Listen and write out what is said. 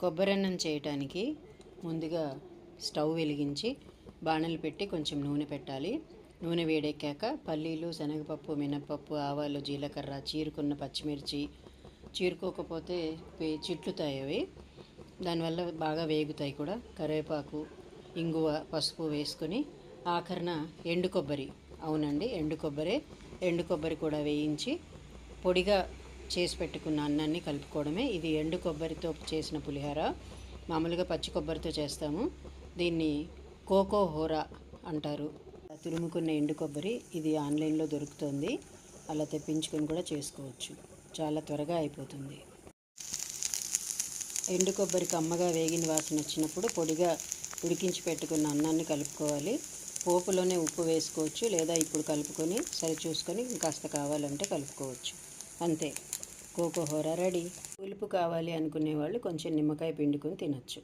కొబ్బరన్నం చేయటానికి ముందుగా స్టవ్ వెలిగించి బాణలు పెట్టి కొంచెం నూనె పెట్టాలి. నూనె వేడెక్కాక పల్లీలు, శనగపప్పు, మినపప్పు, ఆవాలు, జీలకర్ర, చీరుకున్న పచ్చిమిర్చి, చీరుకోకపోతే చిట్లుతాయి అవి, దానివల్ల బాగా వేగుతాయి కూడా. కరివేపాకు, ఇంగువ, పసుపు వేసుకొని ఆఖరణ ఎండు కొబ్బరి, అవునండి ఎండు కొబ్బరి కూడా వేయించి పొడిగా చేసి పెట్టుకున్న అన్నాన్ని కలుపుకోవడమే. ఇది ఎండు కొబ్బరితో చేసిన పులిహోర. మామూలుగా పచ్చి కొబ్బరితో చేస్తాము, దీన్ని కోకో హోరా అంటారు. తురుముకున్న ఎండు కొబ్బరి ఇది ఆన్లైన్లో దొరుకుతుంది, అలా తెప్పించుకొని కూడా చేసుకోవచ్చు, చాలా త్వరగా అయిపోతుంది. ఎండు కొబ్బరికి అమ్మగా వేగిన వాసన వచ్చినప్పుడు పొడిగా ఉడికించి పెట్టుకున్న అన్నాన్ని కలుపుకోవాలి. పోపులోనే ఉప్పు వేసుకోవచ్చు, లేదా ఇప్పుడు కలుపుకొని సరి చూసుకొని ఇంకాస్త కావాలంటే కలుపుకోవచ్చు. అంతే, కోకో హోరా రెడీ. పులుపు కావాలి అనుకునే వాళ్ళు కొంచెం నిమ్మకాయ పిండుకొని తినచ్చు.